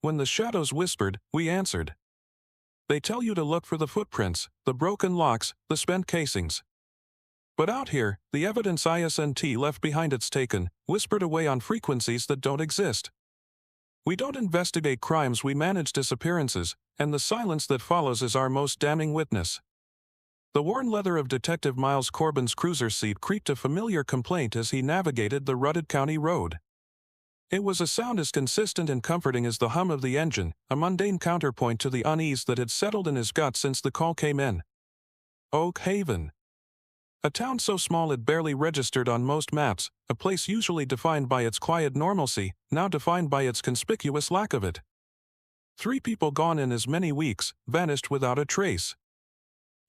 When the shadows whispered, we answered. They tell you to look for the footprints, the broken locks, the spent casings. But out here, the evidence isn't left behind, it's taken, whispered away on frequencies that don't exist. We don't investigate crimes, we manage disappearances, and the silence that follows is our most damning witness. The worn leather of Detective Miles Corbin's cruiser seat creaked a familiar complaint as he navigated the rutted county road. It was a sound as consistent and comforting as the hum of the engine, a mundane counterpoint to the unease that had settled in his gut since the call came in. Oak Haven. A town so small it barely registered on most maps, a place usually defined by its quiet normalcy, now defined by its conspicuous lack of it. 3 people gone in as many weeks, vanished without a trace.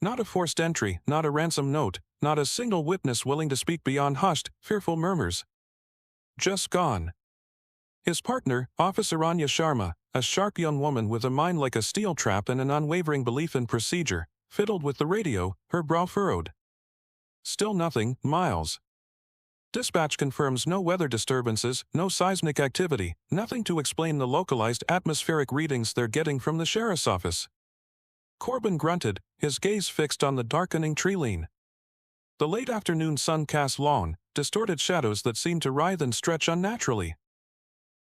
Not a forced entry, not a ransom note, not a single witness willing to speak beyond hushed, fearful murmurs. Just gone. His partner, Officer Anya Sharma, a sharp young woman with a mind like a steel trap and an unwavering belief in procedure, fiddled with the radio, her brow furrowed. Still nothing, Miles. Dispatch confirms no weather disturbances, no seismic activity, nothing to explain the localized atmospheric readings they're getting from the sheriff's office. Corbin grunted, his gaze fixed on the darkening tree line. The late afternoon sun cast long, distorted shadows that seemed to writhe and stretch unnaturally.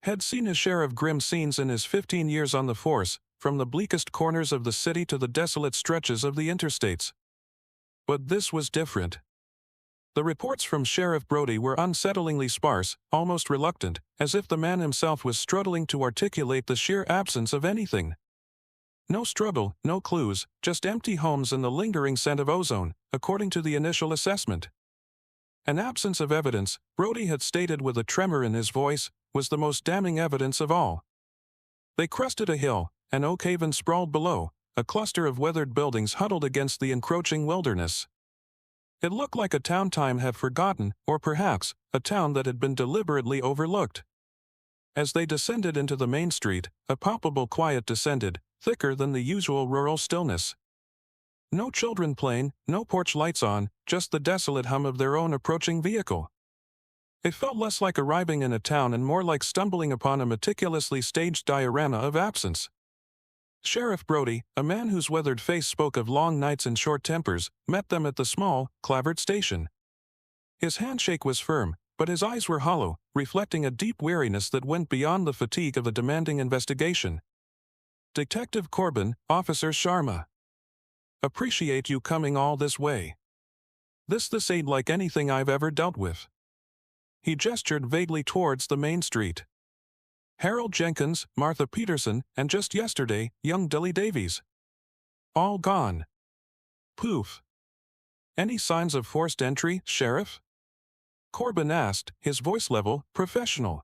Had seen his share of grim scenes in his 15 years on the force, from the bleakest corners of the city to the desolate stretches of the interstates. But this was different. The reports from Sheriff Brody were unsettlingly sparse, almost reluctant, as if the man himself was struggling to articulate the sheer absence of anything. No struggle, no clues, just empty homes and the lingering scent of ozone, according to the initial assessment. An absence of evidence, Brody had stated with a tremor in his voice, was the most damning evidence of all. They crested a hill, and Oak Haven sprawled below, a cluster of weathered buildings huddled against the encroaching wilderness. It looked like a town time had forgotten, or perhaps, a town that had been deliberately overlooked. As they descended into the main street, a palpable quiet descended, thicker than the usual rural stillness. No children playing, no porch lights on, just the desolate hum of their own approaching vehicle. It felt less like arriving in a town and more like stumbling upon a meticulously staged diorama of absence. Sheriff Brody, a man whose weathered face spoke of long nights and short tempers, met them at the small, clavered station. His handshake was firm, but his eyes were hollow, reflecting a deep weariness that went beyond the fatigue of a demanding investigation. Detective Corbin, Officer Sharma. Appreciate you coming all this way. This ain't like anything I've ever dealt with. He gestured vaguely towards the main street. Harold Jenkins, Martha Peterson, and just yesterday, young Dilly Davies. All gone. Poof. Any signs of forced entry, Sheriff? Corbin asked, his voice level, professional.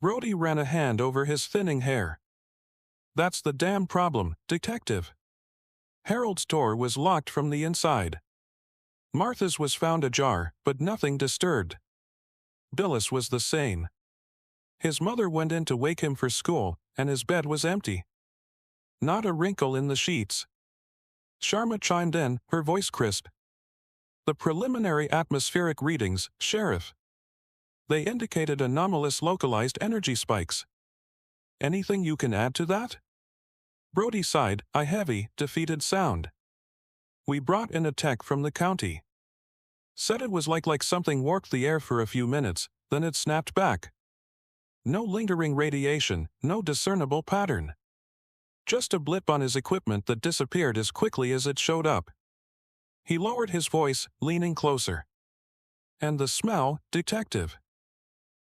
Brody ran a hand over his thinning hair. That's the damn problem, Detective. Harold's door was locked from the inside. Martha's was found ajar, but nothing disturbed. Billis was the same. His mother went in to wake him for school, and his bed was empty. Not a wrinkle in the sheets. Sharma chimed in, her voice crisp. The preliminary atmospheric readings, Sheriff. They indicated anomalous localized energy spikes. Anything you can add to that? Brody sighed, a heavy, defeated sound. We brought in a tech from the county. Said it was like something warped the air for a few minutes, then it snapped back. No lingering radiation, no discernible pattern. Just a blip on his equipment that disappeared as quickly as it showed up. He lowered his voice, leaning closer. And the smell, Detective.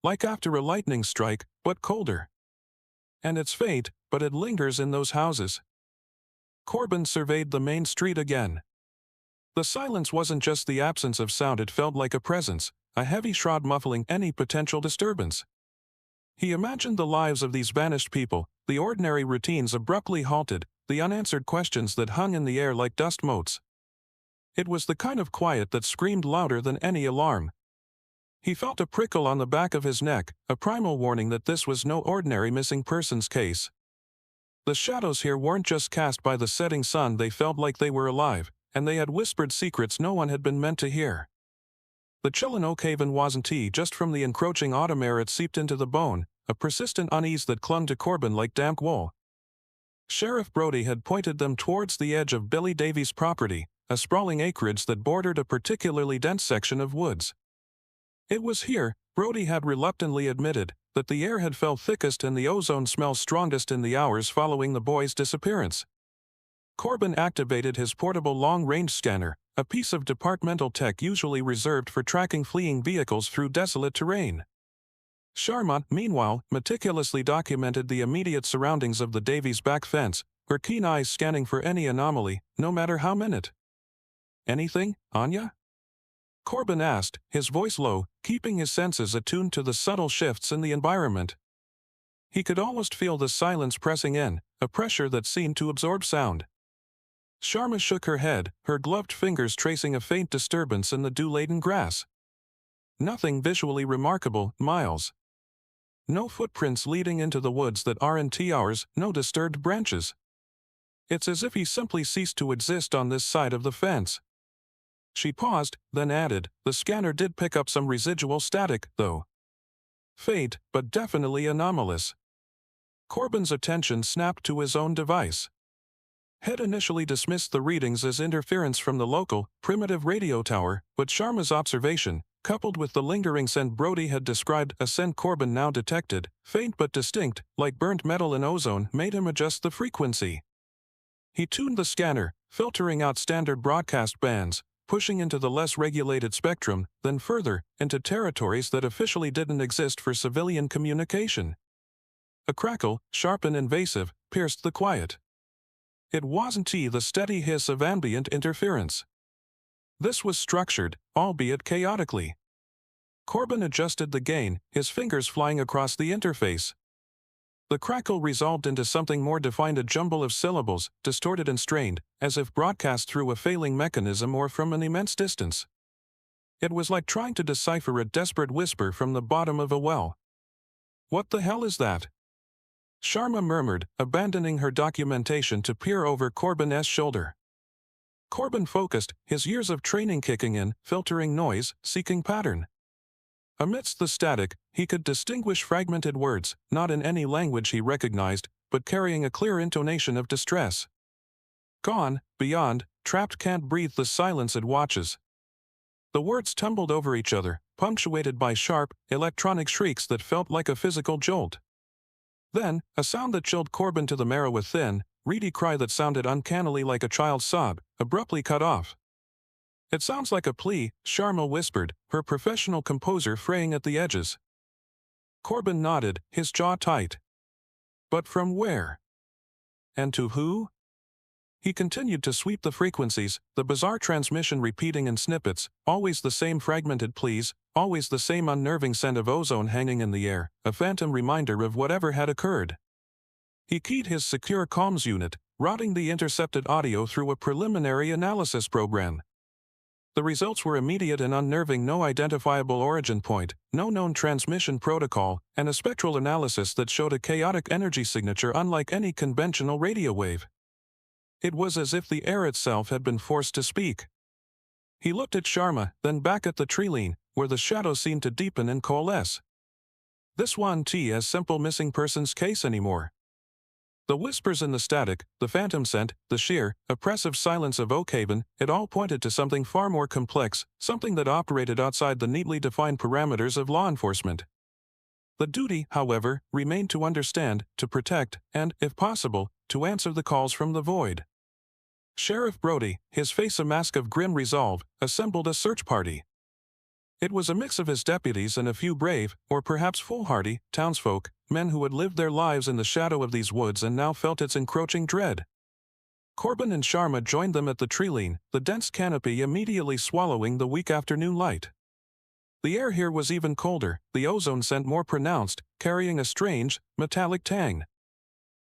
Like after a lightning strike, but colder. And it's faint, but it lingers in those houses. Corbin surveyed the main street again. The silence wasn't just the absence of sound, it felt like a presence, a heavy shroud muffling any potential disturbance. He imagined the lives of these vanished people, the ordinary routines abruptly halted, the unanswered questions that hung in the air like dust motes. It was the kind of quiet that screamed louder than any alarm. He felt a prickle on the back of his neck, a primal warning that this was no ordinary missing persons case. The shadows here weren't just cast by the setting sun, they felt like they were alive, and they had whispered secrets no one had been meant to hear. The chill in Oak Haven wasn't just from the encroaching autumn air, it seeped into the bone, a persistent unease that clung to Corbin like damp wool. Sheriff Brody had pointed them towards the edge of Billy Davies' property, a sprawling acreage that bordered a particularly dense section of woods. It was here, Brody had reluctantly admitted, that the air had felt thickest and the ozone smell strongest in the hours following the boy's disappearance. Corbin activated his portable long-range scanner, a piece of departmental tech usually reserved for tracking fleeing vehicles through desolate terrain. Sharma, meanwhile, meticulously documented the immediate surroundings of the Davies' back fence, her keen eyes scanning for any anomaly, no matter how minute. "Anything, Anya?" Corbin asked, his voice low, keeping his senses attuned to the subtle shifts in the environment. He could almost feel the silence pressing in, a pressure that seemed to absorb sound. Sharma shook her head, her gloved fingers tracing a faint disturbance in the dew-laden grass. "Nothing visually remarkable, Miles. No footprints leading into the woods that aren't ours, no disturbed branches. It's as if he simply ceased to exist on this side of the fence." She paused, then added, "The scanner did pick up some residual static, though. Faint, but definitely anomalous." Corbin's attention snapped to his own device. Had initially dismissed the readings as interference from the local, primitive radio tower, but Sharma's observation, coupled with the lingering scent Brody had described, a scent Corbin now detected, faint but distinct, like burnt metal and ozone, made him adjust the frequency. He tuned the scanner, filtering out standard broadcast bands, pushing into the less regulated spectrum, then further, into territories that officially didn't exist for civilian communication. A crackle, sharp and invasive, pierced the quiet. It wasn't the steady hiss of ambient interference. This was structured, albeit chaotically. Corbin adjusted the gain, his fingers flying across the interface. The crackle resolved into something more defined, a jumble of syllables, distorted and strained, as if broadcast through a failing mechanism or from an immense distance. It was like trying to decipher a desperate whisper from the bottom of a well. "What the hell is that?" Sharma murmured, abandoning her documentation to peer over Corbin's shoulder. Corbin focused, his years of training kicking in, filtering noise, seeking pattern. Amidst the static, he could distinguish fragmented words, not in any language he recognized, but carrying a clear intonation of distress. "Gone, beyond, trapped, can't breathe, the silence it watches." The words tumbled over each other, punctuated by sharp, electronic shrieks that felt like a physical jolt. Then, a sound that chilled Corbin to the marrow, a thin, reedy cry that sounded uncannily like a child's sob, abruptly cut off. "It sounds like a plea," Sharma whispered, her professional composure fraying at the edges. Corbin nodded, his jaw tight. "But from where? And to who?" He continued to sweep the frequencies, the bizarre transmission repeating in snippets, always the same fragmented pleas, always the same unnerving scent of ozone hanging in the air, a phantom reminder of whatever had occurred. He keyed his secure comms unit, routing the intercepted audio through a preliminary analysis program. The results were immediate and unnerving: no identifiable origin point, no known transmission protocol, and a spectral analysis that showed a chaotic energy signature unlike any conventional radio wave. It was as if the air itself had been forced to speak. He looked at Sharma, then back at the treeline, where the shadows seemed to deepen and coalesce. This wasn't a simple missing persons case anymore. The whispers in the static, the phantom scent, the sheer, oppressive silence of Oakhaven, it all pointed to something far more complex, something that operated outside the neatly defined parameters of law enforcement. The duty, however, remained to understand, to protect, and, if possible, to answer the calls from the void. Sheriff Brody, his face a mask of grim resolve, assembled a search party. It was a mix of his deputies and a few brave, or perhaps foolhardy, townsfolk, men who had lived their lives in the shadow of these woods and now felt its encroaching dread. Corbin and Sharma joined them at the treeline, the dense canopy immediately swallowing the weak afternoon light. The air here was even colder, the ozone scent more pronounced, carrying a strange, metallic tang.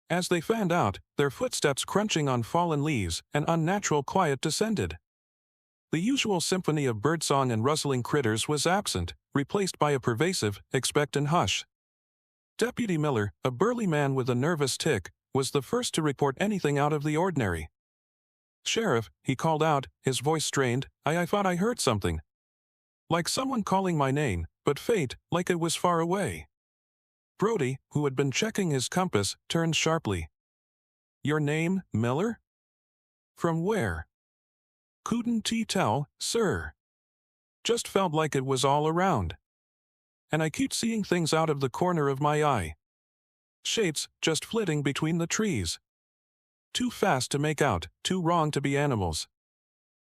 As they fanned out, their footsteps crunching on fallen leaves, an unnatural quiet descended. The usual symphony of birdsong and rustling critters was absent, replaced by a pervasive, expectant hush. Deputy Miller, a burly man with a nervous tic, was the first to report anything out of the ordinary. "Sheriff," he called out, his voice strained, I thought I heard something. Like someone calling my name, but faint, like it was far away." Brody, who had been checking his compass, turned sharply. "Your name, Miller? From where?" "Couldn't tell, sir. Just felt like it was all around. And I keep seeing things out of the corner of my eye. Shapes just flitting between the trees. Too fast to make out, too wrong to be animals."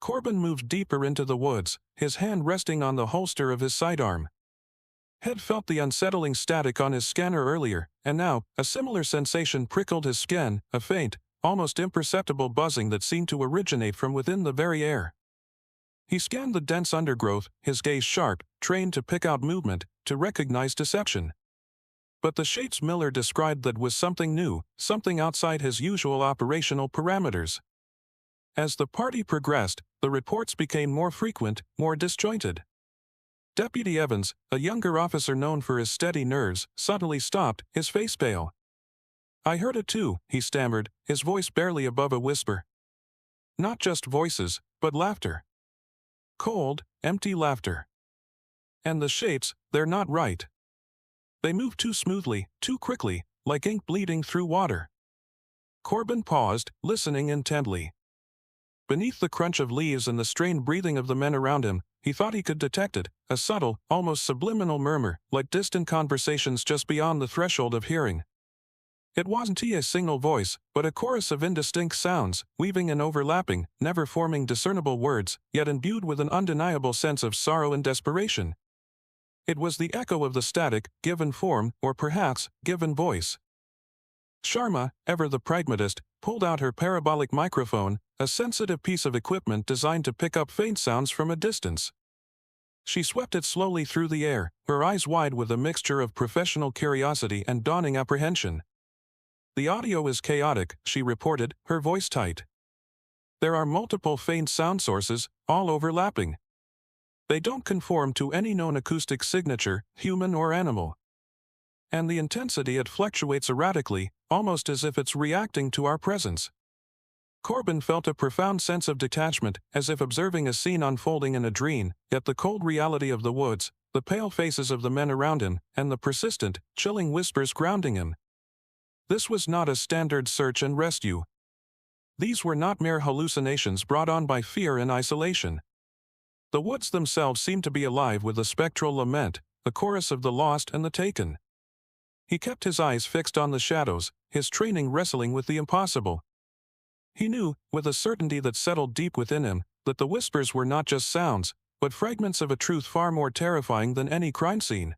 Corbin moved deeper into the woods, his hand resting on the holster of his sidearm. Had felt the unsettling static on his scanner earlier, and now, a similar sensation prickled his skin, a faint, almost imperceptible buzzing that seemed to originate from within the very air. He scanned the dense undergrowth, his gaze sharp, trained to pick out movement, to recognize deception. But the shapes Miller described that was something new, something outside his usual operational parameters. As the party progressed, the reports became more frequent, more disjointed. Deputy Evans, a younger officer known for his steady nerves, suddenly stopped, his face pale. "I heard it too," he stammered, his voice barely above a whisper. "Not just voices, but laughter. Cold, empty laughter. And the shapes, they're not right. They move too smoothly, too quickly, like ink bleeding through water." Corbin paused, listening intently. Beneath the crunch of leaves and the strained breathing of the men around him, he thought he could detect it, a subtle, almost subliminal murmur, like distant conversations just beyond the threshold of hearing. It wasn't a single voice, but a chorus of indistinct sounds, weaving and overlapping, never forming discernible words, yet imbued with an undeniable sense of sorrow and desperation. It was the echo of the static, given form, or perhaps, given voice. Sharma, ever the pragmatist, pulled out her parabolic microphone, a sensitive piece of equipment designed to pick up faint sounds from a distance. She swept it slowly through the air, her eyes wide with a mixture of professional curiosity and dawning apprehension. "The audio is chaotic," she reported, her voice tight. "There are multiple faint sound sources, all overlapping. They don't conform to any known acoustic signature, human or animal. And the intensity it fluctuates erratically, almost as if it's reacting to our presence." Corbin felt a profound sense of detachment, as if observing a scene unfolding in a dream, yet the cold reality of the woods, the pale faces of the men around him, and the persistent, chilling whispers grounding him. This was not a standard search and rescue. These were not mere hallucinations brought on by fear and isolation. The woods themselves seemed to be alive with a spectral lament, the chorus of the lost and the taken. He kept his eyes fixed on the shadows, his training wrestling with the impossible. He knew, with a certainty that settled deep within him, that the whispers were not just sounds, but fragments of a truth far more terrifying than any crime scene.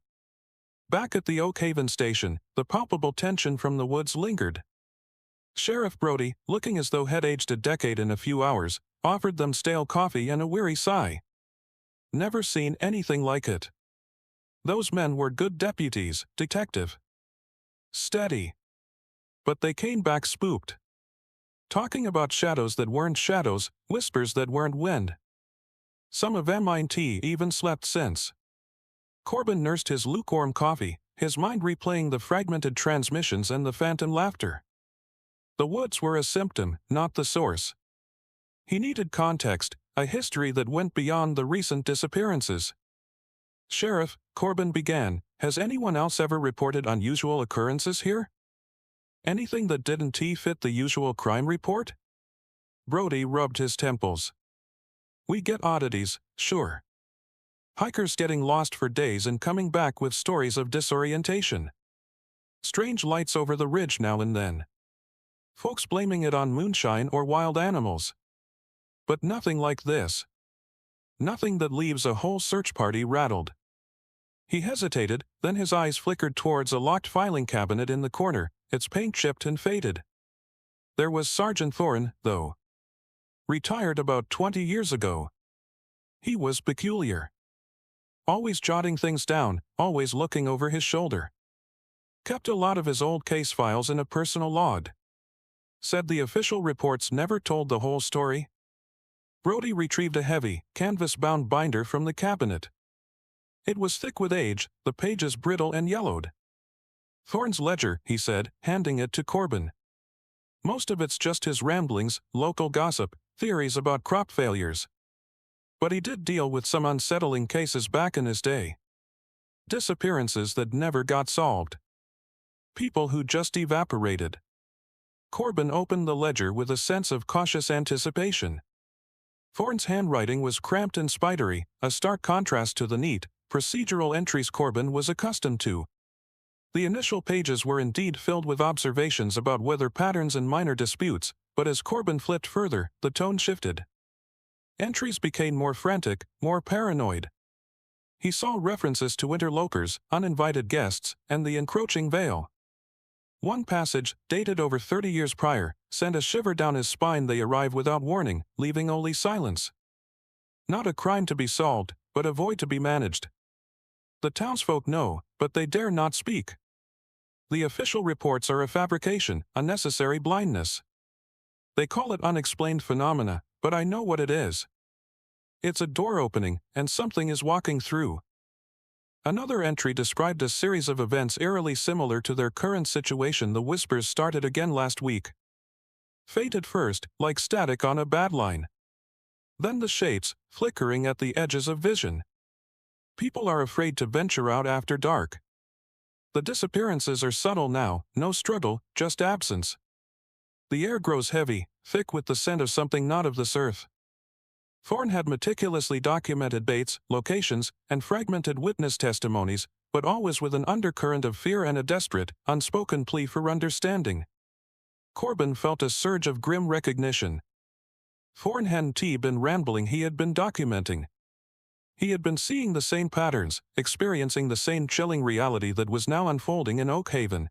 Back at the Oak Haven station, the palpable tension from the woods lingered. Sheriff Brody, looking as though he'd aged a decade in a few hours, offered them stale coffee and a weary sigh. Never seen anything like it. Those men were good deputies, detective. Steady. But they came back spooked. Talking about shadows that weren't shadows, whispers that weren't wind. Some of MIT even slept since. Corbin nursed his lukewarm coffee, his mind replaying the fragmented transmissions and the phantom laughter. The woods were a symptom, not the source. He needed context, a history that went beyond the recent disappearances. "Sheriff," Corbin began, "has anyone else ever reported unusual occurrences here? Anything that didn't fit the usual crime report?" Brody rubbed his temples. "We get oddities, sure. Hikers getting lost for days and coming back with stories of disorientation. Strange lights over the ridge now and then. Folks blaming it on moonshine or wild animals. But nothing like this. Nothing that leaves a whole search party rattled." He hesitated, then his eyes flickered towards a locked filing cabinet in the corner, its paint chipped and faded. There was Sergeant Thorne, though. Retired about 20 years ago. He was peculiar. Always jotting things down, always looking over his shoulder. Kept a lot of his old case files in a personal log. Said the official reports never told the whole story. Brody retrieved a heavy, canvas-bound binder from the cabinet. It was thick with age, the pages brittle and yellowed. "Thorne's ledger," he said, handing it to Corbin. "Most of it's just his ramblings, local gossip, theories about crop failures. But he did deal with some unsettling cases back in his day. Disappearances that never got solved. People who just evaporated. Corbin opened the ledger with a sense of cautious anticipation. Thorne's handwriting was cramped and spidery, a stark contrast to the neat, procedural entries Corbin was accustomed to. The initial pages were indeed filled with observations about weather patterns and minor disputes, but as Corbin flipped further, the tone shifted. Entries became more frantic, more paranoid. He saw references to interlopers, uninvited guests, and the encroaching veil. One passage, dated over 30 years prior, sent a shiver down his spine. They arrive without warning, leaving only silence. Not a crime to be solved, but a void to be managed. The townsfolk know, but they dare not speak. The official reports are a fabrication, a necessary blindness. They call it unexplained phenomena, but I know what it is. It's a door opening, and something is walking through. Another entry described a series of events eerily similar to their current situation. The whispers started again last week. Fate at first, like static on a bad line. Then the shapes, flickering at the edges of vision. People are afraid to venture out after dark. The disappearances are subtle now, no struggle, just absence. The air grows heavy, thick with the scent of something not of this earth. Thorne had meticulously documented dates, locations, and fragmented witness testimonies, but always with an undercurrent of fear and a desperate, unspoken plea for understanding. Corbin felt a surge of grim recognition. Thorne hadn't been rambling, he had been documenting. He had been seeing the same patterns, experiencing the same chilling reality that was now unfolding in Oakhaven.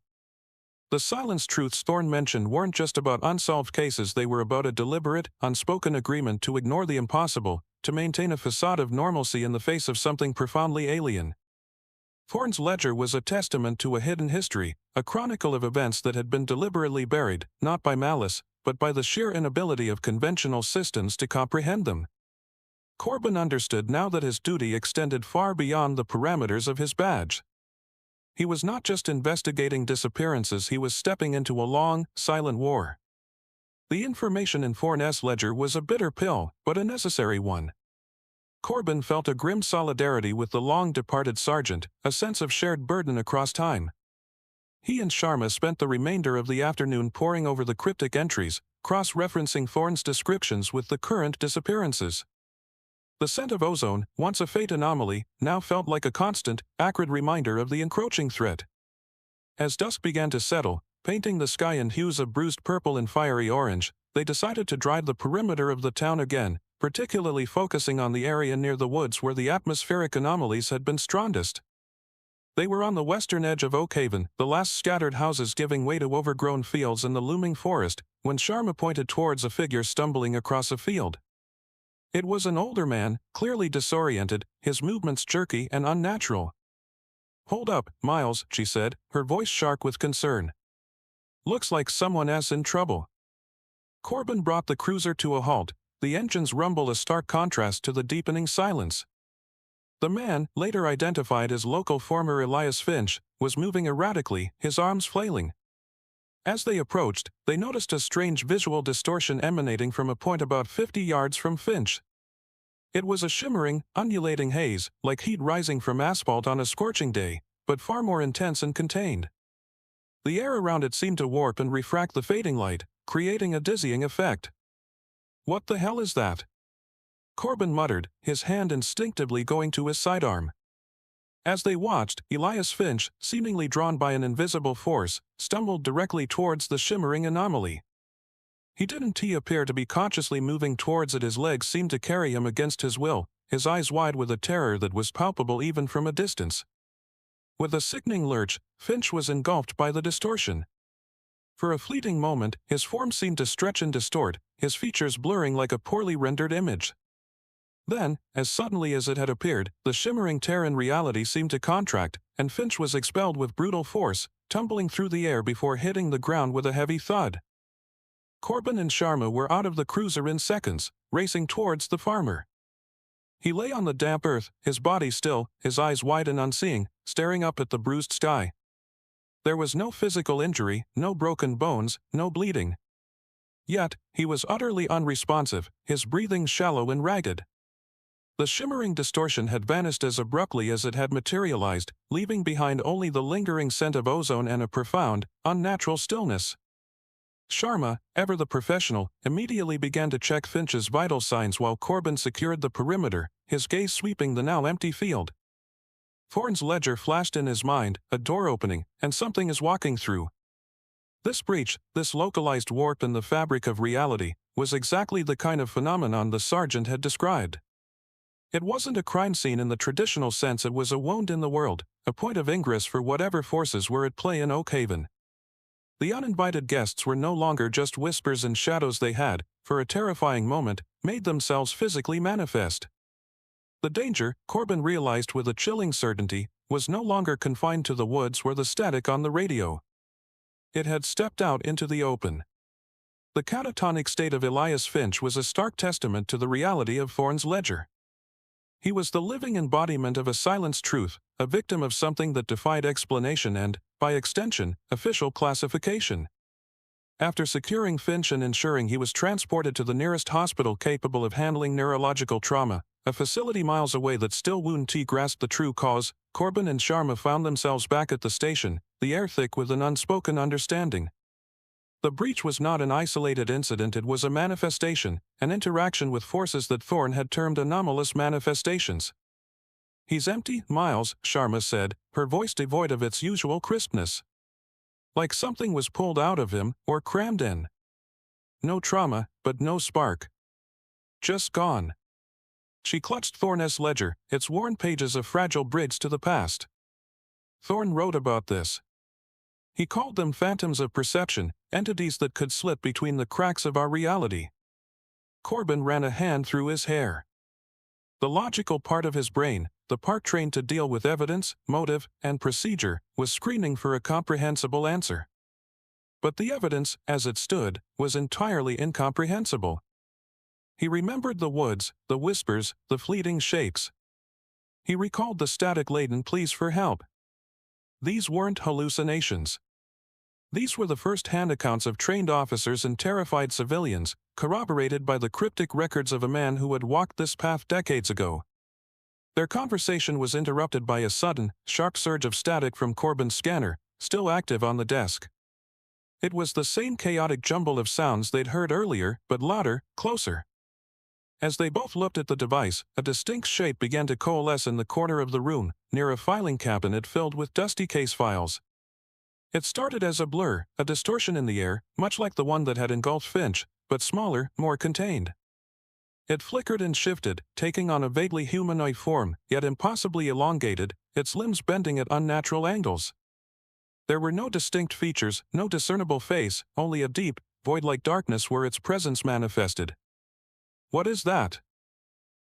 The silenced truths Thorne mentioned weren't just about unsolved cases, they were about a deliberate, unspoken agreement to ignore the impossible, to maintain a facade of normalcy in the face of something profoundly alien. Thorne's ledger was a testament to a hidden history, a chronicle of events that had been deliberately buried, not by malice, but by the sheer inability of conventional systems to comprehend them. Corbin understood now that his duty extended far beyond the parameters of his badge. He was not just investigating disappearances, he was stepping into a long, silent war. The information in Thorne's ledger was a bitter pill, but a necessary one. Corbin felt a grim solidarity with the long-departed sergeant, a sense of shared burden across time. He and Sharma spent the remainder of the afternoon poring over the cryptic entries, cross-referencing Thorne's descriptions with the current disappearances. The scent of ozone, once a fate anomaly, now felt like a constant, acrid reminder of the encroaching threat. As dusk began to settle, painting the sky in hues of bruised purple and fiery orange, they decided to drive the perimeter of the town again, particularly focusing on the area near the woods where the atmospheric anomalies had been strongest. They were on the western edge of Oakhaven, the last scattered houses giving way to overgrown fields and the looming forest, when Sharma pointed towards a figure stumbling across a field. It was an older man, clearly disoriented, his movements jerky and unnatural. "Hold up, Miles," she said, her voice sharp with concern. "Looks like someone else in trouble." Corbin brought the cruiser to a halt, the engine's rumble a stark contrast to the deepening silence. The man, later identified as local farmer Elias Finch, was moving erratically, his arms flailing. As they approached, they noticed a strange visual distortion emanating from a point about 50 yards from Finch. It was a shimmering, undulating haze, like heat rising from asphalt on a scorching day, but far more intense and contained. The air around it seemed to warp and refract the fading light, creating a dizzying effect. "What the hell is that?" Corbin muttered, his hand instinctively going to his sidearm. As they watched, Elias Finch, seemingly drawn by an invisible force, stumbled directly towards the shimmering anomaly. He didn't appear to be consciously moving towards it, his legs seemed to carry him against his will, his eyes wide with a terror that was palpable even from a distance. With a sickening lurch, Finch was engulfed by the distortion. For a fleeting moment, his form seemed to stretch and distort, his features blurring like a poorly rendered image. Then, as suddenly as it had appeared, the shimmering tear in reality seemed to contract, and Finch was expelled with brutal force, tumbling through the air before hitting the ground with a heavy thud. Corbin and Sharma were out of the cruiser in seconds, racing towards the farmer. He lay on the damp earth, his body still, his eyes wide and unseeing, staring up at the bruised sky. There was no physical injury, no broken bones, no bleeding. Yet, he was utterly unresponsive, his breathing shallow and ragged. The shimmering distortion had vanished as abruptly as it had materialized, leaving behind only the lingering scent of ozone and a profound, unnatural stillness. Sharma, ever the professional, immediately began to check Finch's vital signs while Corbin secured the perimeter, his gaze sweeping the now empty field. Thorne's ledger flashed in his mind, a door opening, and something is walking through. This breach, this localized warp in the fabric of reality, was exactly the kind of phenomenon the sergeant had described. It wasn't a crime scene in the traditional sense, it was a wound in the world, a point of ingress for whatever forces were at play in Oakhaven. The uninvited guests were no longer just whispers and shadows, they had, for a terrifying moment, made themselves physically manifest. The danger, Corbin realized with a chilling certainty, was no longer confined to the woods or the static on the radio. It had stepped out into the open. The catatonic state of Elias Finch was a stark testament to the reality of Thorne's ledger. He was the living embodiment of a silenced truth, a victim of something that defied explanation and, by extension, official classification. After securing Finch and ensuring he was transported to the nearest hospital capable of handling neurological trauma, a facility miles away that still wouldn't grasp the true cause, Corbin and Sharma found themselves back at the station, the air thick with an unspoken understanding. The breach was not an isolated incident, it was a manifestation, an interaction with forces that Thorne had termed anomalous manifestations. "He's empty, Miles," Sharma said, her voice devoid of its usual crispness. Like something was pulled out of him, or crammed in. No trauma, but no spark. Just gone. She clutched Thorne's ledger, its worn pages a fragile bridge to the past. Thorne wrote about this. He called them phantoms of perception, entities that could slip between the cracks of our reality. Corbin ran a hand through his hair. The logical part of his brain, the part trained to deal with evidence, motive, and procedure, was screening for a comprehensible answer. But the evidence, as it stood, was entirely incomprehensible. He remembered the woods, the whispers, the fleeting shakes. He recalled the static-laden pleas for help. These weren't hallucinations. These were the first-hand accounts of trained officers and terrified civilians, corroborated by the cryptic records of a man who had walked this path decades ago. Their conversation was interrupted by a sudden, sharp surge of static from Corbin's scanner, still active on the desk. It was the same chaotic jumble of sounds they'd heard earlier, but louder, closer. As they both looked at the device, a distinct shape began to coalesce in the corner of the room, near a filing cabinet filled with dusty case files. It started as a blur, a distortion in the air, much like the one that had engulfed Finch, but smaller, more contained. It flickered and shifted, taking on a vaguely humanoid form, yet impossibly elongated, its limbs bending at unnatural angles. There were no distinct features, no discernible face, only a deep, void-like darkness where its presence manifested. "What is that?"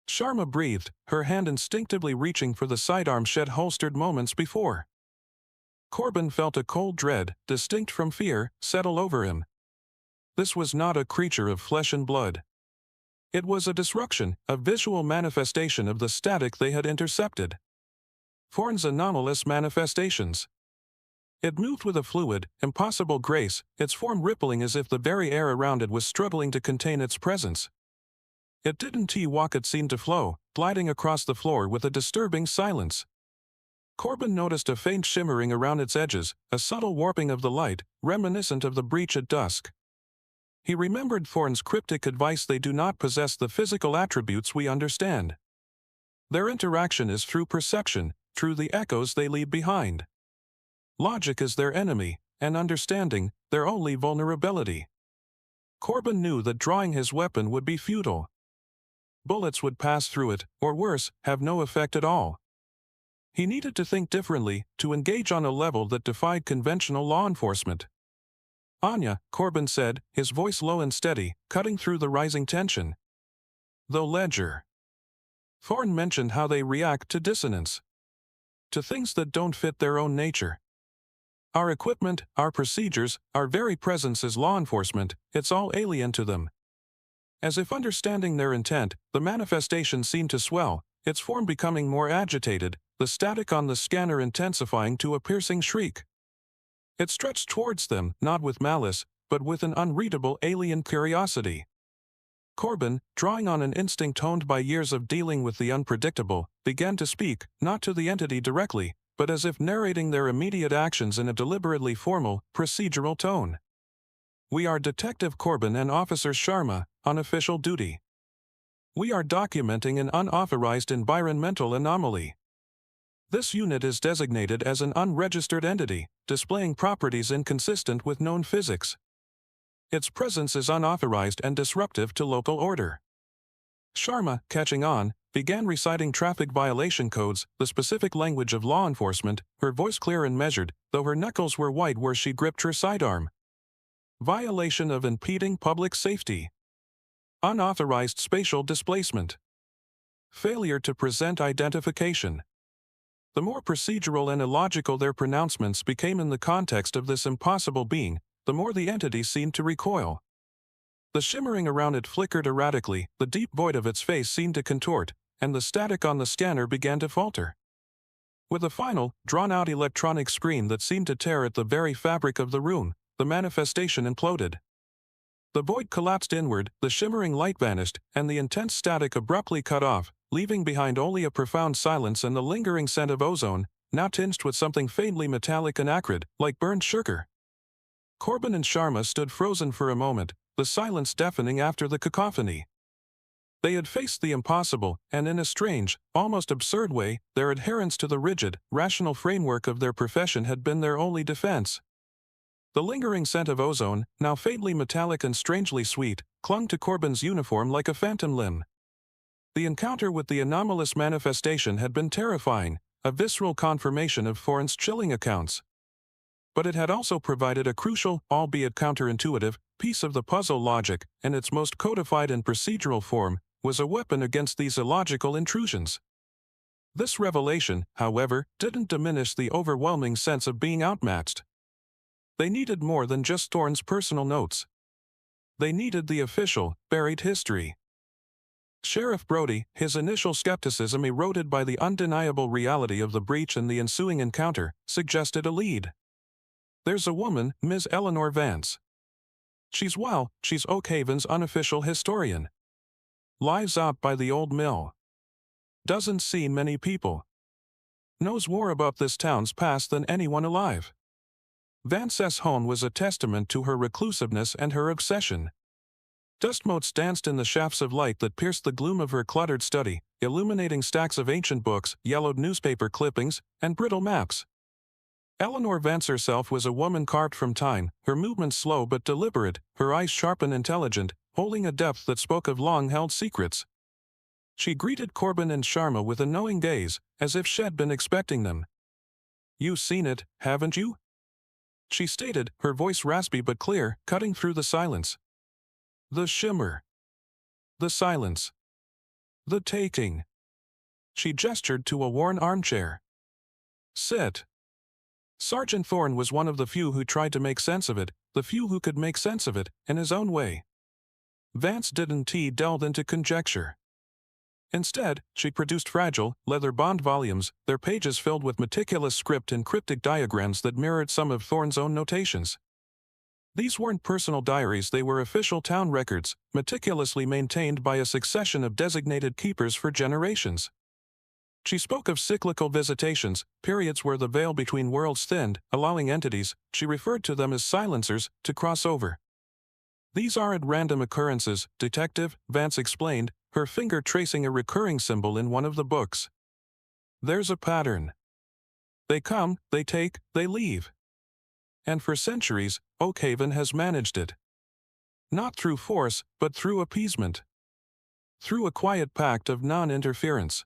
Sharma breathed, her hand instinctively reaching for the sidearm she had holstered moments before. Corbin felt a cold dread, distinct from fear, settle over him. This was not a creature of flesh and blood. It was a disruption, a visual manifestation of the static they had intercepted. Thorne's anomalous manifestations. It moved with a fluid, impossible grace, its form rippling as if the very air around it was struggling to contain its presence. It didn't walk, it seemed to flow, gliding across the floor with a disturbing silence. Corbin noticed a faint shimmering around its edges, a subtle warping of the light, reminiscent of the breach at dusk. He remembered Thorne's cryptic advice: they do not possess the physical attributes we understand. Their interaction is through perception, through the echoes they leave behind. Logic is their enemy, and understanding, their only vulnerability. Corbin knew that drawing his weapon would be futile. Bullets would pass through it, or worse, have no effect at all. He needed to think differently, to engage on a level that defied conventional law enforcement. "Anya," Corbin said, his voice low and steady, cutting through the rising tension. "The ledger." Thorne mentioned how they react to dissonance. To things that don't fit their own nature. Our equipment, our procedures, our very presence as law enforcement, it's all alien to them. As if understanding their intent, the manifestation seemed to swell, its form becoming more agitated, the static on the scanner intensifying to a piercing shriek. It stretched towards them, not with malice, but with an unreadable alien curiosity. Corbin, drawing on an instinct honed by years of dealing with the unpredictable, began to speak, not to the entity directly, but as if narrating their immediate actions in a deliberately formal, procedural tone. "We are Detective Corbin and Officer Sharma, on official duty. We are documenting an unauthorized environmental anomaly. This unit is designated as an unregistered entity, displaying properties inconsistent with known physics. Its presence is unauthorized and disruptive to local order." Sharma, catching on, began reciting traffic violation codes, the specific language of law enforcement, her voice clear and measured, though her knuckles were white where she gripped her sidearm. "Violation of impeding public safety. Unauthorized spatial displacement. Failure to present identification." The more procedural and illogical their pronouncements became in the context of this impossible being, the more the entity seemed to recoil. The shimmering around it flickered erratically, the deep void of its face seemed to contort, and the static on the scanner began to falter. With a final, drawn-out electronic scream that seemed to tear at the very fabric of the room, the manifestation imploded. The void collapsed inward, the shimmering light vanished, and the intense static abruptly cut off, leaving behind only a profound silence and the lingering scent of ozone, now tinged with something faintly metallic and acrid, like burned sugar. Corbin and Sharma stood frozen for a moment, the silence deafening after the cacophony. They had faced the impossible, and in a strange, almost absurd way, their adherence to the rigid, rational framework of their profession had been their only defense. The lingering scent of ozone, now faintly metallic and strangely sweet, clung to Corbin's uniform like a phantom limb. The encounter with the anomalous manifestation had been terrifying, a visceral confirmation of Thorne's chilling accounts. But it had also provided a crucial, albeit counterintuitive, piece of the puzzle. Logic, in its most codified and procedural form, was a weapon against these illogical intrusions. This revelation, however, didn't diminish the overwhelming sense of being outmatched. They needed more than just Thorne's personal notes. They needed the official, buried history. Sheriff Brody, his initial skepticism eroded by the undeniable reality of the breach and the ensuing encounter, suggested a lead. "There's a woman, Ms. Eleanor Vance. She's Oak Haven's unofficial historian. Lives out by the old mill. Doesn't see many people. Knows more about this town's past than anyone alive." Vance's home was a testament to her reclusiveness and her obsession. Dust motes danced in the shafts of light that pierced the gloom of her cluttered study, illuminating stacks of ancient books, yellowed newspaper clippings, and brittle maps. Eleanor Vance herself was a woman carved from time, her movements slow but deliberate, her eyes sharp and intelligent, holding a depth that spoke of long-held secrets. She greeted Corbin and Sharma with a knowing gaze, as if she'd been expecting them. "You've seen it, haven't you?" she stated, her voice raspy but clear, cutting through the silence. The shimmer. The silence. The taking. She gestured to a worn armchair. "Sit." Sergeant Thorne was one of the few who tried to make sense of it, the few who could make sense of it, in his own way. Vance didn't delve into conjecture. Instead, she produced fragile, leather-bound volumes, their pages filled with meticulous script and cryptic diagrams that mirrored some of Thorne's own notations. These weren't personal diaries, they were official town records, meticulously maintained by a succession of designated keepers for generations. She spoke of cyclical visitations, periods where the veil between worlds thinned, allowing entities, she referred to them as silencers, to cross over. "These aren't random occurrences, Detective," Vance explained, her finger tracing a recurring symbol in one of the books. "There's a pattern. They come, they take, they leave. And for centuries, Oak Haven has managed it. Not through force, but through appeasement. Through a quiet pact of non-interference."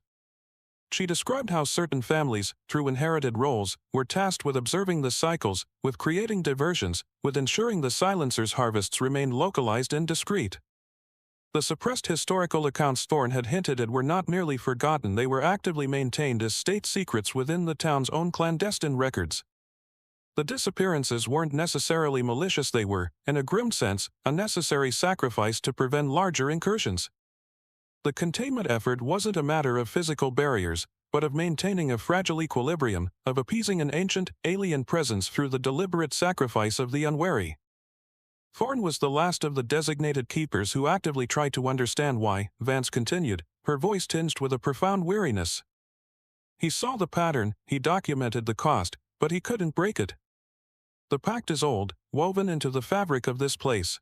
She described how certain families, through inherited roles, were tasked with observing the cycles, with creating diversions, with ensuring the silencers' harvests remained localized and discreet. The suppressed historical accounts Thorne had hinted at were not merely forgotten, they were actively maintained as state secrets within the town's own clandestine records. The disappearances weren't necessarily malicious, they were, in a grim sense, a necessary sacrifice to prevent larger incursions. The containment effort wasn't a matter of physical barriers, but of maintaining a fragile equilibrium, of appeasing an ancient, alien presence through the deliberate sacrifice of the unwary. Thorne was the last of the designated keepers who actively tried to understand why, Vance continued, her voice tinged with a profound weariness. He saw the pattern, he documented the cost, but he couldn't break it. The pact is old, woven into the fabric of this place.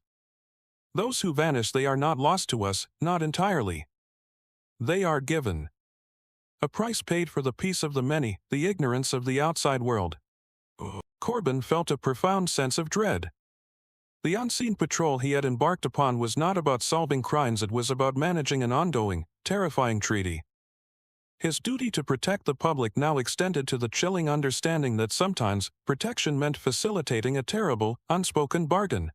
Those who vanish, they are not lost to us, not entirely. They are given. A price paid for the peace of the many, the ignorance of the outside world. Corbin felt a profound sense of dread. The unseen patrol he had embarked upon was not about solving crimes, it was about managing an ongoing, terrifying treaty. His duty to protect the public now extended to the chilling understanding that sometimes protection meant facilitating a terrible, unspoken bargain.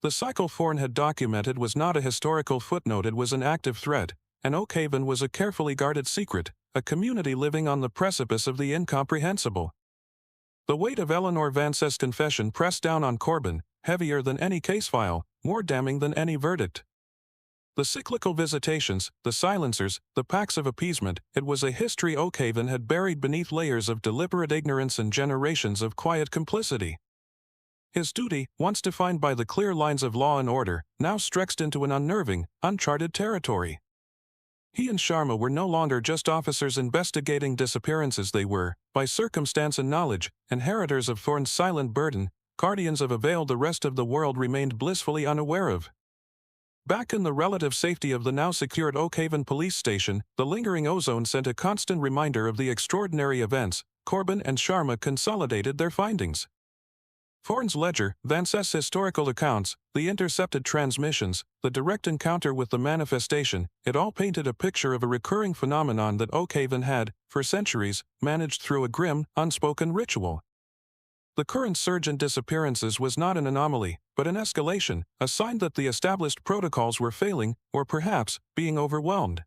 The cycle Thorne had documented was not a historical footnote, it was an active threat, and Oakhaven was a carefully guarded secret, a community living on the precipice of the incomprehensible. The weight of Eleanor Vance's confession pressed down on Corbin, heavier than any case file, more damning than any verdict. The cyclical visitations, the silencers, the pacts of appeasement, it was a history Oakhaven had buried beneath layers of deliberate ignorance and generations of quiet complicity. His duty, once defined by the clear lines of law and order, now stretched into an unnerving, uncharted territory. He and Sharma were no longer just officers investigating disappearances, they were, by circumstance and knowledge, inheritors of Thorne's silent burden, guardians of a veil the rest of the world remained blissfully unaware of. Back in the relative safety of the now secured Oakhaven police station, the lingering ozone sent a constant reminder of the extraordinary events. Corbin and Sharma consolidated their findings. Thorne's ledger, Vance's historical accounts, the intercepted transmissions, the direct encounter with the manifestation, it all painted a picture of a recurring phenomenon that Oakhaven had, for centuries, managed through a grim, unspoken ritual. The current surge in disappearances was not an anomaly, but an escalation, a sign that the established protocols were failing, or perhaps, being overwhelmed.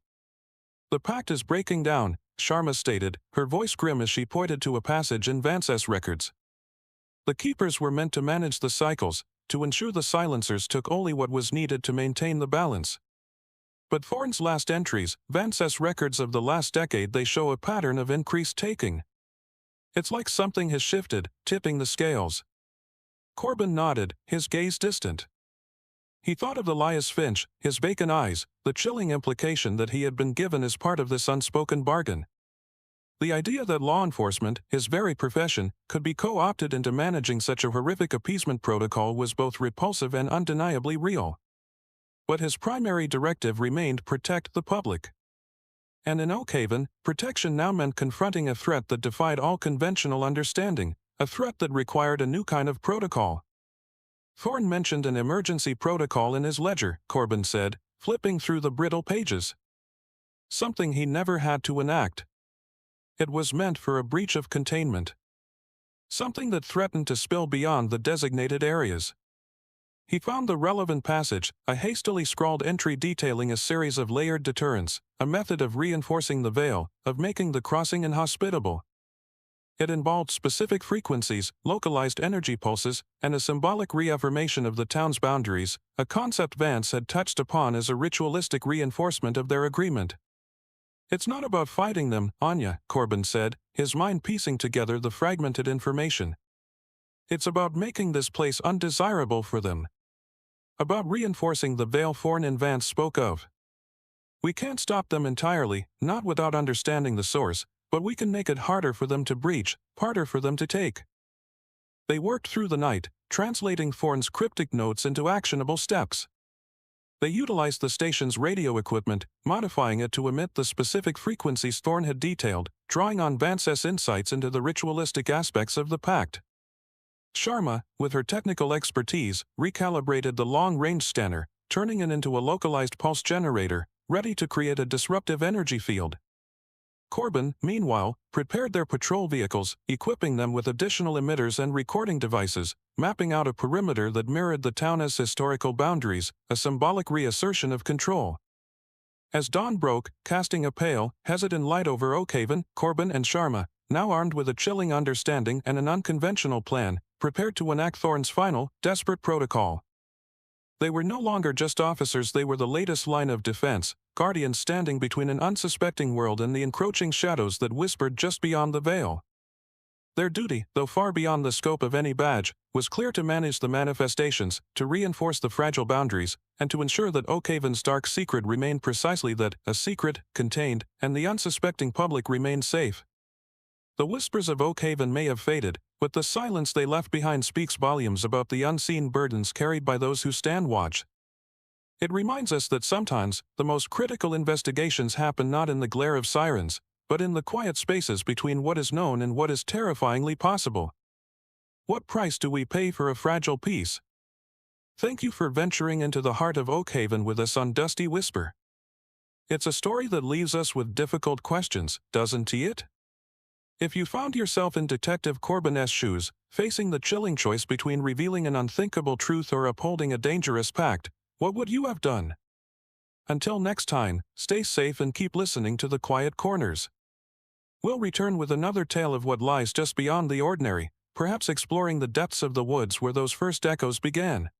The pact is breaking down, Sharma stated, her voice grim as she pointed to a passage in Vance's records. The keepers were meant to manage the cycles, to ensure the silencers took only what was needed to maintain the balance. But Thorne's last entries, Vance's records of the last decade, they show a pattern of increased taking. It's like something has shifted, tipping the scales. Corbin nodded, his gaze distant. He thought of Elias Finch, his vacant eyes, the chilling implication that he had been given as part of this unspoken bargain. The idea that law enforcement, his very profession, could be co-opted into managing such a horrific appeasement protocol was both repulsive and undeniably real. But his primary directive remained protect the public. And in Oakhaven, protection now meant confronting a threat that defied all conventional understanding, a threat that required a new kind of protocol. Thorne mentioned an emergency protocol in his ledger, Corbin said, flipping through the brittle pages. Something he never had to enact. It was meant for a breach of containment. Something that threatened to spill beyond the designated areas. He found the relevant passage, a hastily scrawled entry detailing a series of layered deterrents, a method of reinforcing the veil, of making the crossing inhospitable. It involved specific frequencies, localized energy pulses, and a symbolic reaffirmation of the town's boundaries, a concept Vance had touched upon as a ritualistic reinforcement of their agreement. It's not about fighting them, Anya, Corbin said, his mind piecing together the fragmented information. It's about making this place undesirable for them. About reinforcing the veil Thorne and Vance spoke of. We can't stop them entirely, not without understanding the source, but we can make it harder for them to breach, harder for them to take. They worked through the night, translating Thorne's cryptic notes into actionable steps. They utilized the station's radio equipment, modifying it to emit the specific frequencies Thorne had detailed, drawing on Vance's insights into the ritualistic aspects of the pact. Sharma, with her technical expertise, recalibrated the long-range scanner, turning it into a localized pulse generator, ready to create a disruptive energy field. Corbin, meanwhile, prepared their patrol vehicles, equipping them with additional emitters and recording devices, mapping out a perimeter that mirrored the town's historical boundaries, a symbolic reassertion of control. As dawn broke, casting a pale, hesitant light over Oakhaven, Corbin and Sharma, now armed with a chilling understanding and an unconventional plan, prepared to enact Thorne's final, desperate protocol. They were no longer just officers, they were the latest line of defense, guardians standing between an unsuspecting world and the encroaching shadows that whispered just beyond the veil. Their duty, though far beyond the scope of any badge, was clear: to manage the manifestations, to reinforce the fragile boundaries, and to ensure that Oakhaven's dark secret remained precisely that, a secret, contained, and the unsuspecting public remained safe. The whispers of Oakhaven may have faded, but the silence they left behind speaks volumes about the unseen burdens carried by those who stand watch. It reminds us that sometimes, the most critical investigations happen not in the glare of sirens, but in the quiet spaces between what is known and what is terrifyingly possible. What price do we pay for a fragile peace? Thank you for venturing into the heart of Oakhaven with us on Dusty Whisper. It's a story that leaves us with difficult questions, doesn't it? If you found yourself in Detective Corbin's shoes, facing the chilling choice between revealing an unthinkable truth or upholding a dangerous pact, what would you have done? Until next time, stay safe and keep listening to The Quiet Corners. We'll return with another tale of what lies just beyond the ordinary, perhaps exploring the depths of the woods where those first echoes began.